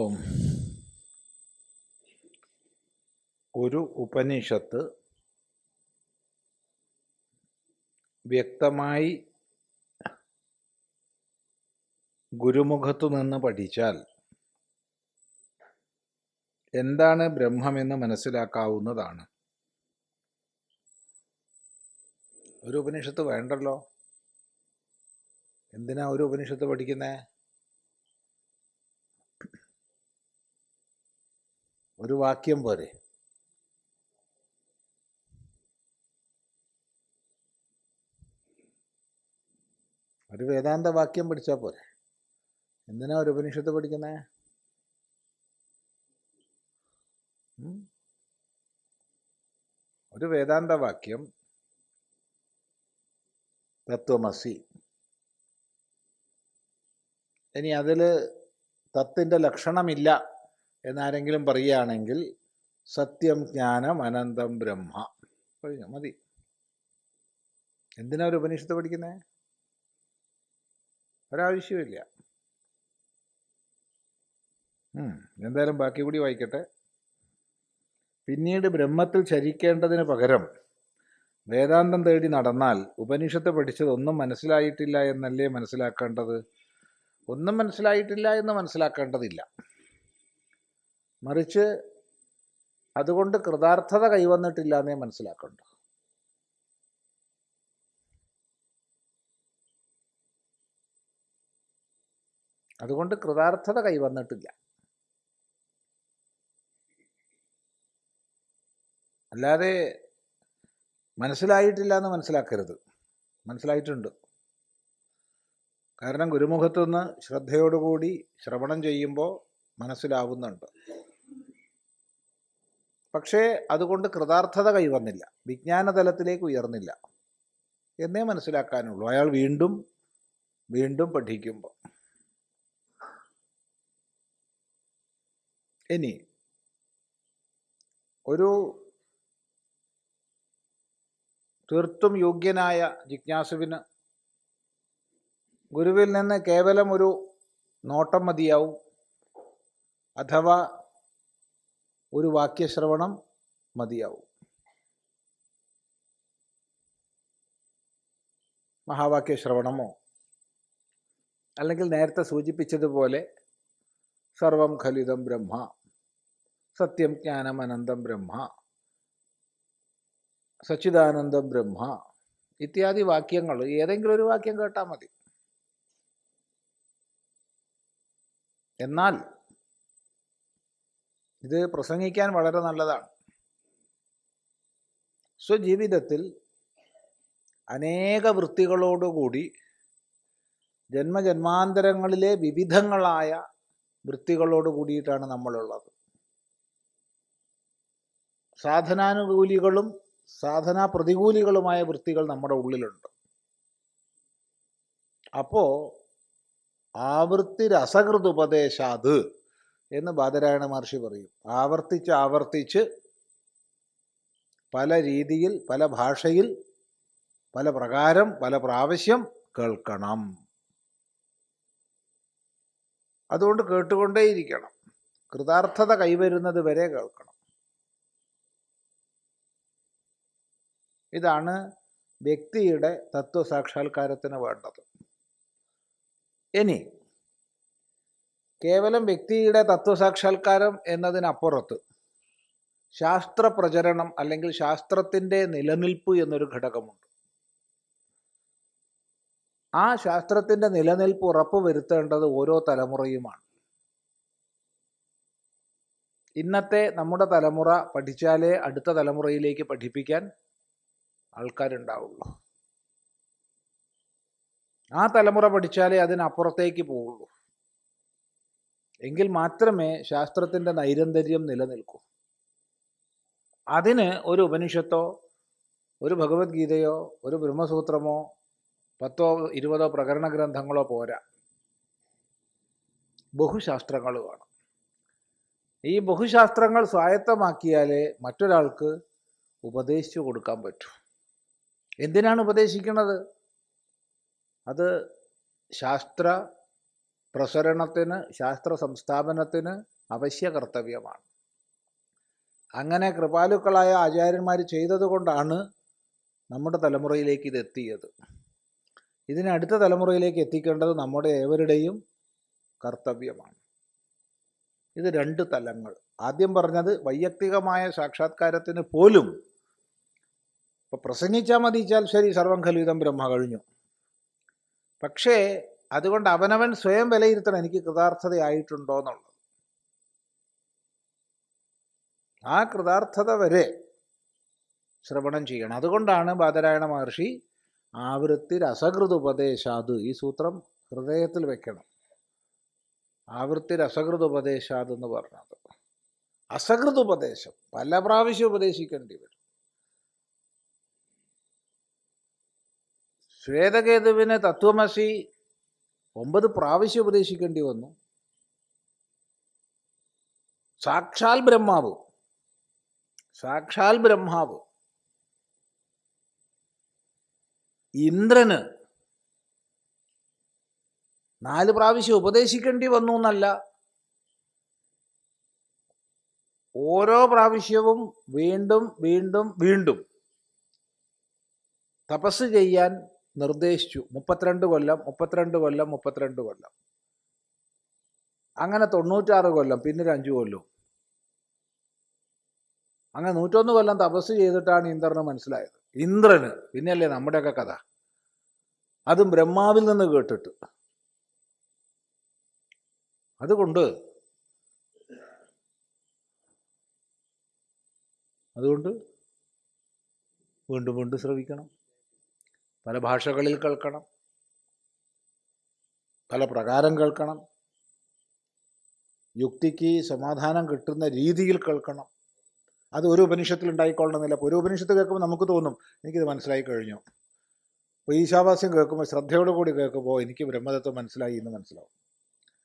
ഓം. ഒരു ഉപനിഷത്ത് വ്യക്തമായി ഗുരുമുഖത്തു നിന്ന് പഠിച്ചാൽ എന്താണ് ബ്രഹ്മമെന്ന് മനസ്സിലാക്കാവുന്നതാണ്. ഒരു ഉപനിഷത്ത് വേണ്ടല്ലോ. എന്തിനാ ഒരു ഉപനിഷത്ത് പഠിക്കുന്നേ? ഒരു വാക്യം പോരെ. ഒരു വേദാന്ത വാക്യം പഠിച്ചാൽ പോരെ. എന്തിനാ ഒരു ഉപനിഷത്ത് പഠിക്കുന്നേ? ഒരു വേദാന്ത വാക്യം തത്വമസി. ഇനി അതിൽ തത്തിൻ്റെ ലക്ഷണമില്ല എന്നാരെങ്കിലും പറയുകയാണെങ്കിൽ സത്യം ജ്ഞാനം അനന്തം ബ്രഹ്മ കഴിഞ്ഞു, മതി. എന്തിനാ ഒരു ഉപനിഷത്ത് പഠിക്കുന്നേ? ഒരാവശ്യമില്ല. എന്തായാലും ബാക്കി കൂടി വായിക്കട്ടെ. പിന്നീട് ബ്രഹ്മത്തിൽ ചരിക്കേണ്ടതിന് പകരം വേദാന്തം തേടി നടന്നാൽ ഉപനിഷത്ത് പഠിച്ചതൊന്നും മനസ്സിലായിട്ടില്ല എന്നല്ലേ മനസ്സിലാക്കേണ്ടത്? ഒന്നും മനസ്സിലായിട്ടില്ല എന്ന് മനസ്സിലാക്കേണ്ടതില്ല. മറിച്ച് അതുകൊണ്ട് കൃതാർത്ഥത കൈവന്നിട്ടില്ല എന്നേ മനസ്സിലാക്കേണ്ടത്. അതുകൊണ്ട് കൃതാർത്ഥത കൈവന്നിട്ടില്ല. അല്ലാതെ മനസ്സിലായിട്ടില്ല എന്ന് മനസ്സിലാക്കരുത്. മനസ്സിലായിട്ടുണ്ട്. കാരണം ഗുരുമുഖത്തുനിന്ന് ശ്രദ്ധയോടുകൂടി ശ്രവണം ചെയ്യുമ്പോൾ മനസ്സിലാവുന്നുണ്ട്. പക്ഷേ അതുകൊണ്ട് കൃതാർത്ഥത കൈവന്നില്ല, വിജ്ഞാനതലത്തിലേക്ക് ഉയർന്നില്ല എന്നേ മനസ്സിലാക്കാനുള്ളൂ. അയാൾ വീണ്ടും വീണ്ടും പഠിക്കുമ്പോൾ. ഇനി ഒരു തീർത്തും യോഗ്യനായ ജിജ്ഞാസുവിന് ഗുരുവിൽ നിന്ന് കേവലം ഒരു നോട്ടം മതിയാവും, അഥവാ ഒരു വാക്യശ്രവണം മതിയാവും. മഹാവാക്യശ്രവണമോ അല്ലെങ്കിൽ നേരത്തെ സൂചിപ്പിച്ചതുപോലെ സർവം ഖലിതം ബ്രഹ്മ, സത്യം ജ്ഞാനം അനന്തം ബ്രഹ്മ, സച്ചിദാനന്ദം ബ്രഹ്മ ഇത്യാദി വാക്യങ്ങൾ ഏതെങ്കിലും ഒരു വാക്യം കേട്ടാൽ മതി. എന്നാൽ ഇത് പ്രസംഗിക്കാൻ വളരെ നല്ലതാണ്. സ്വജീവിതത്തിൽ അനേക വൃത്തികളോടുകൂടി ജന്മജന്മാന്തരങ്ങളിലെ വിവിധങ്ങളായ വൃത്തികളോട് കൂടിയിട്ടാണ് നമ്മളുള്ളത്. സാധനാനുകൂലികളും സാധനാ പ്രതികൂലികളുമായ വൃത്തികൾ നമ്മുടെ ഉള്ളിലുണ്ട്. അപ്പോൾ ആവൃത്തി രസകൃതുപദേശാത് എന്ന് ബാദരായണ മഹർഷി പറയും. ആവർത്തിച്ച് ആവർത്തിച്ച് പല രീതിയിൽ, പല ഭാഷയിൽ, പല പ്രകാരം, പല പ്രാവശ്യം കേൾക്കണം. അതുകൊണ്ട് കേട്ടുകൊണ്ടേയിരിക്കണം. കൃതാർത്ഥത കൈവരുന്നത് വരെ കേൾക്കണം. ഇതാണ് വ്യക്തിയുടെ തത്വസാക്ഷാത്കാരത്തിന് വേണ്ടത്. ഇനി കേവലം വ്യക്തിയുടെ തത്വസാക്ഷാത്കാരം എന്നതിനപ്പുറത്ത് ശാസ്ത്രപ്രചരണം അല്ലെങ്കിൽ ശാസ്ത്രത്തിൻ്റെ നിലനിൽപ്പ് എന്നൊരു ഘടകമുണ്ട്. ആ ശാസ്ത്രത്തിൻ്റെ നിലനിൽപ്പ് ഉറപ്പുവരുത്തേണ്ടത് ഓരോ തലമുറയുമാണ്. ഇന്നത്തെ നമ്മുടെ തലമുറ പഠിച്ചാലേ അടുത്ത തലമുറയിലേക്ക് പഠിപ്പിക്കാൻ ആൾക്കാരുണ്ടാവുള്ളൂ. ആ തലമുറ പഠിച്ചാലേ അതിനപ്പുറത്തേക്ക് പോവുള്ളൂ. എങ്കിൽ മാത്രമേ ശാസ്ത്രത്തിൻ്റെ നൈരന്തര്യം നിലനിൽക്കൂ. അതിന് ഒരു ഉപനിഷത്തോ ഒരു ഭഗവത്ഗീതയോ ഒരു ബ്രഹ്മസൂത്രമോ 10 20 പ്രകരണ ഗ്രന്ഥങ്ങളോ പോരാ. ബഹുശാസ്ത്രങ്ങൾ വേണം. ഈ ബഹുശാസ്ത്രങ്ങൾ സ്വായത്തമാക്കിയാലേ മറ്റൊരാൾക്ക് ഉപദേശിച്ചു കൊടുക്കാൻ പറ്റൂ. എന്തിനാണ് ഉപദേശിക്കുന്നത്? അത് ശാസ്ത്ര പ്രസരണത്തിന്, ശാസ്ത്ര സംസ്ഥാപനത്തിന് അവശ്യ കർത്തവ്യമാണ്. അങ്ങനെ കൃപാലുക്കളായ ആചാര്യന്മാർ ചെയ്തതുകൊണ്ടാണ് നമ്മുടെ തലമുറയിലേക്ക് ഇത് എത്തിയത്. ഇതിനെ അടുത്ത തലമുറയിലേക്ക് എത്തിക്കേണ്ടത് നമ്മുടെ ഏവരുടെയും കർത്തവ്യമാണ്. ഇത് 2 തലങ്ങൾ. ആദ്യം പറഞ്ഞത് വൈയക്തികമായ സാക്ഷാത്കാരത്തിന് പോലും ഇപ്പോൾ പ്രസംഗിച്ചാൽ മതിച്ചാൽ ശരി, സർവം ഖലുവിധം ബ്രഹ്മ കഴിഞ്ഞു. പക്ഷേ അതുകൊണ്ട് അവനവൻ സ്വയം വിലയിരുത്തണം, എനിക്ക് കൃതാർത്ഥതയായിട്ടുണ്ടോ എന്നുള്ളത്. ആ കൃതാർത്ഥത വരെ ശ്രവണം ചെയ്യണം. അതുകൊണ്ടാണ് ബാദരായണ മഹർഷി ആവൃത്തിരസകൃതുപദേശാത്, ഈ സൂത്രം ഹൃദയത്തിൽ വെക്കണം. ആവൃത്തിരസകൃതുപദേശാത് എന്ന് പറഞ്ഞത്. അസകൃതുപദേശം പല പ്രാവശ്യം ഉപദേശിക്കേണ്ടി വരും. ശ്വേതകേതുവിന് തത്വമസി 9 പ്രാവശ്യം ഉപദേശിക്കേണ്ടി വന്നു. സാക്ഷാൽ ബ്രഹ്മാവ് ഇന്ദ്രന് 4 പ്രാവശ്യം ഉപദേശിക്കേണ്ടി വന്നു എന്നല്ല, ഓരോ പ്രാവശ്യവും വീണ്ടും വീണ്ടും വീണ്ടും തപസ് ചെയ്യാൻ നിർദ്ദേശിച്ചു. 32 കൊല്ലം 32 കൊല്ലം 32 കൊല്ലം, അങ്ങനെ 96 കൊല്ലം, പിന്നൊരു 5 കൊല്ലം, അങ്ങനെ 101 കൊല്ലം തപസ് ചെയ്തിട്ടാണ് ഇന്ദ്രന് മനസ്സിലായത്. ഇന്ദ്രന് പിന്നെയല്ലേ നമ്മുടെയൊക്കെ കഥ, അതും ബ്രഹ്മാവിൽ നിന്ന് കേട്ടിട്ട്. അതുകൊണ്ട് വീണ്ടും വീണ്ടും ശ്രവിക്കണം, പല ഭാഷകളിൽ കേൾക്കണം, പല പ്രകാരം കേൾക്കണം, യുക്തിക്ക് സമാധാനം കിട്ടുന്ന രീതിയിൽ കേൾക്കണം. അത് ഒരു ഉപനിഷത്തിൽ ഉണ്ടായിക്കൊള്ളണമെന്നില്ല. ഇപ്പോൾ ഒരു ഉപനിഷത്ത് കേൾക്കുമ്പോൾ നമുക്ക് തോന്നും എനിക്കിത് മനസ്സിലായി കഴിഞ്ഞു. ഇപ്പോൾ ഈശാവാസ്യം കേൾക്കുമ്പോൾ ശ്രദ്ധയോടുകൂടി കേൾക്കുമ്പോൾ എനിക്ക് ബ്രഹ്മതത്വം മനസ്സിലായി എന്ന് മനസ്സിലാവും.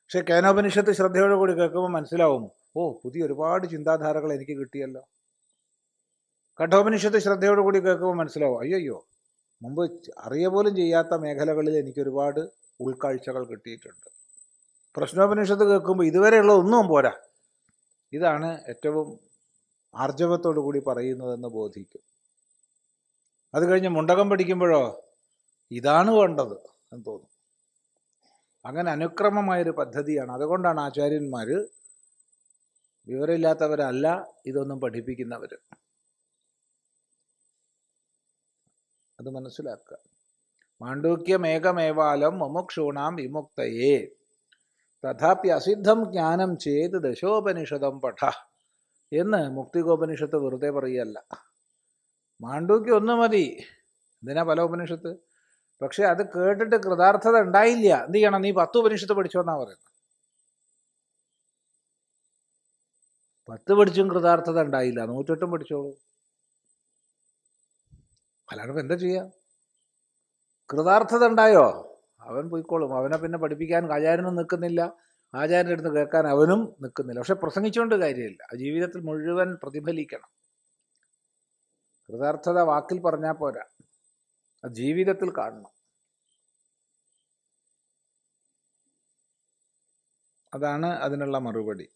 പക്ഷേ കേനോപനിഷത്ത് ശ്രദ്ധയോടുകൂടി കേൾക്കുമ്പോൾ മനസ്സിലാവും, ഓ പുതിയ ഒരുപാട് ചിന്താധാരകൾ എനിക്ക് കിട്ടിയല്ലോ. കഠോപനിഷത്ത് ശ്രദ്ധയോടുകൂടി കേൾക്കുമ്പോൾ മനസ്സിലാവും, അയ്യോ മുമ്പ് അറിയ പോലും ചെയ്യാത്ത മേഖലകളിൽ എനിക്ക് ഒരുപാട് ഉൾക്കാഴ്ചകൾ കിട്ടിയിട്ടുണ്ട്. പ്രശ്നോപനിഷത്ത് കേൾക്കുമ്പോൾ ഇതുവരെയുള്ള ഒന്നും പോരാ, ഇതാണ് ഏറ്റവും ആർജവത്തോടു കൂടി പറയുന്നതെന്ന് ബോധിക്കും. അത് കഴിഞ്ഞ് മുണ്ടകം പഠിക്കുമ്പോഴോ ഇതാണ് വേണ്ടത് എന്ന് തോന്നും. അങ്ങനെ അനുക്രമമായൊരു പദ്ധതിയാണ്. അതുകൊണ്ടാണ് ആചാര്യന്മാർ വിവരമില്ലാത്തവരല്ല ഇതൊന്നും പഠിപ്പിക്കുന്നവർ. അത് മനസ്സിലാക്കുക. മാണ്ഡൂക്യമേകമേവാലം മുമുക്ഷൂണാം വിമുക്തയേ തഥാപി അസിദ്ധം ജ്ഞാനം ചേത് ദശോപനിഷദം പഠ എന്ന് മുക്തികോപനിഷത്ത് വെറുതെ പറയല്ല. മാണ്ഡൂക്യം 1 മതി, എന്തിനാ പല ഉപനിഷത്ത്? പക്ഷെ അത് കേട്ടിട്ട് കൃതാർത്ഥത ഉണ്ടായില്ല, എന്ത് ചെയ്യണം? നീ 10 ഉപനിഷത്ത് പഠിച്ചോന്നാ പറയുന്നത്. 10 പഠിച്ചും കൃതാർത്ഥത ഉണ്ടായില്ല, 108 പഠിച്ചോളൂ. അല്ലാണ്ട് എന്താ ചെയ്യാം? കൃതാർത്ഥത ഉണ്ടായോ അവൻ പോയിക്കോളും. അവനെ പിന്നെ പഠിപ്പിക്കാൻ ആചാര്യനും നിൽക്കുന്നില്ല, ആചാര്യൻ്റെ അടുത്ത് കേൾക്കാൻ അവനും നിൽക്കുന്നില്ല. പക്ഷെ പ്രസംഗിച്ചുകൊണ്ട് കാര്യമില്ല, ജീവിതത്തിൽ മുഴുവൻ പ്രതിഫലിക്കണം. കൃതാർത്ഥത വാക്കിൽ പറഞ്ഞാൽ പോരാ, അത് ജീവിതത്തിൽ കാണണം. അതാണ് അതിനുള്ള മറുപടി.